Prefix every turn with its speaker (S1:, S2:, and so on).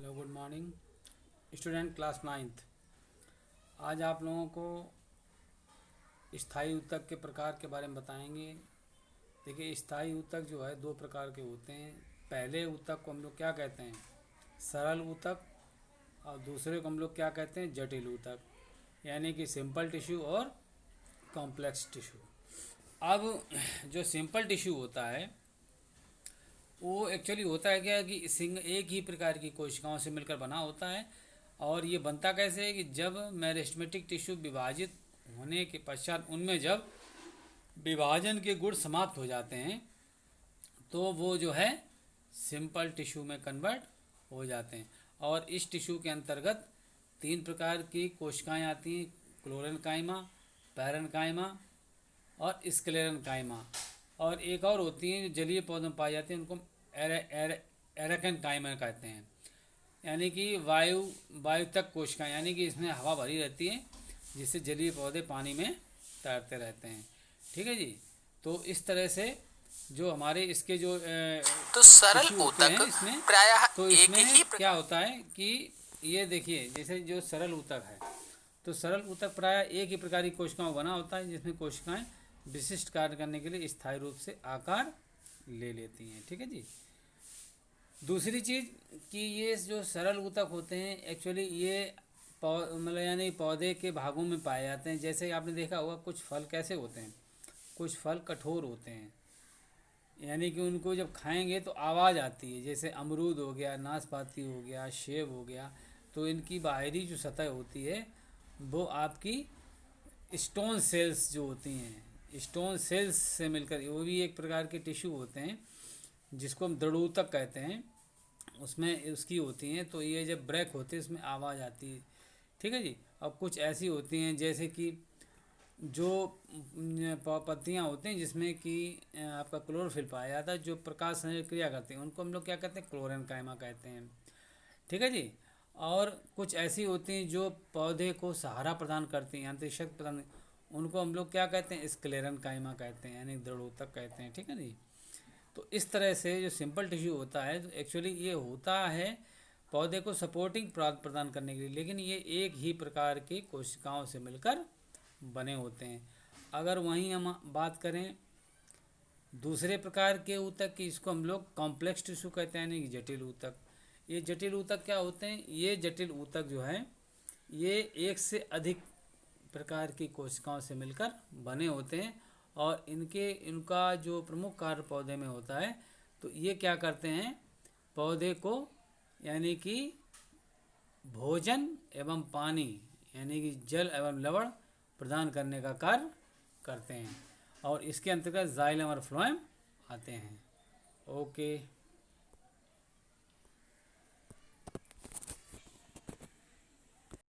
S1: Hello, good morning student class ninth. आज आप लोगों को स्थायी ऊतक के प्रकार के बारे में बताएंगे। देखिए, स्थायी ऊतक जो है दो प्रकार के होते हैं। पहले ऊतक को हम लोग क्या कहते हैं, सरल ऊतक, और दूसरे को हम लोग क्या कहते हैं, जटिल ऊतक, यानी कि सिंपल टिश्यू और कॉम्प्लेक्स टिश्यू। अब जो सिंपल टिश्यू होता है वो एक्चुअली होता है क्या कि एक ही प्रकार की कोशिकाओं से मिलकर बना होता है। और ये बनता कैसे है कि जब मेरिस्टेमेटिक टिश्यू विभाजित होने के पश्चात उनमें जब विभाजन के गुण समाप्त हो जाते हैं तो वो जो है सिंपल टिश्यू में कन्वर्ट हो जाते हैं। और इस टिश्यू के अंतर्गत तीन प्रकार की कोशिकाएं आती हैं, क्लोरेनकाइमा, पैरेनकाइमा और स्क्लेरेनकाइमा। और एक और होती हैं जो जलीय पौधों में पाई जाती हैं, उनको एरेकेनकाइमा कहते हैं, यानी कि वायु तक कोशिकाएं, यानी कि इसमें हवा भरी रहती है जिससे जलीय पौधे पानी में तैरते रहते हैं। ठीक है जी। तो इस तरह से जो हमारे इसके जो
S2: तो सरल
S1: टिश्यू होते हैं
S2: ऊतक
S1: इसमें,
S2: प्रायः
S1: तो
S2: एक
S1: इसमें
S2: ही
S1: क्या होता है कि ये देखिए, जैसे जो सरल ऊतक है तो सरल ऊतक प्रायः एक ही प्रकार की कोशिकाओं बना होता है जिसमें कोशिकाएं विशिष्ट कार्य करने के लिए स्थायी रूप से आकार ले लेती हैं। ठीक है जी। दूसरी चीज़ कि ये जो सरल ऊतक होते हैं एक्चुअली ये मतलब यानी पौधे के भागों में पाए जाते हैं। जैसे आपने देखा होगा कुछ फल कैसे होते हैं, कुछ फल कठोर होते हैं, यानी कि उनको जब खाएंगे तो आवाज़ आती है। जैसे अमरूद हो गया, नाशपाती हो गया, सेब हो गया, तो इनकी बाहरी जो सतह होती है वो आपकी स्टोन सेल्स जो होती हैं, स्टोन सेल्स से मिलकर, वो भी एक प्रकार के टिश्यू होते हैं जिसको हम दृढ़ऊतक कहते हैं, उसमें उसकी होती हैं। तो ये जब ब्रेक होती है इसमें आवाज़ आती है। ठीक है जी। अब कुछ ऐसी होती हैं जैसे कि जो पत्तियाँ होती हैं जिसमें कि आपका क्लोरोफिल पाया जाता है, जो प्रकाश संश्लेषण क्रिया करते हैं, उनको हम लोग क्या कहते हैं, क्लोरेनकाइमा कहते हैं। ठीक है जी। और कुछ ऐसी होती हैं जो पौधे को सहारा प्रदान करती हैं, यांत्रिक शक्ति प्रदान, उनको हम लोग क्या कहते हैं, स्क्लेरेनकाइमा कहते हैं, यानी दृढ़ऊतक कहते हैं। ठीक है जी। तो इस तरह से जो सिंपल टिश्यू होता है तो एक्चुअली ये होता है पौधे को सपोर्टिंग प्रदान करने के लिए, लेकिन ये एक ही प्रकार की कोशिकाओं से मिलकर बने होते हैं। अगर वहीं हम बात करें दूसरे प्रकार के ऊतक की, इसको हम लोग कॉम्प्लेक्स टिश्यू कहते हैं, यानी कि जटिल ऊतक। ये जटिल ऊतक क्या होते हैं, ये जटिल ऊतक जो है ये एक से अधिक प्रकार की कोशिकाओं से मिलकर बने होते हैं। और इनका जो प्रमुख कार्य पौधे में होता है, तो ये क्या करते हैं, पौधे को यानी कि भोजन एवं पानी, यानी कि जल एवं लवण प्रदान करने का कार्य करते हैं। और इसके अंतर्गत जाइलम और फ्लोएम आते हैं। ओके।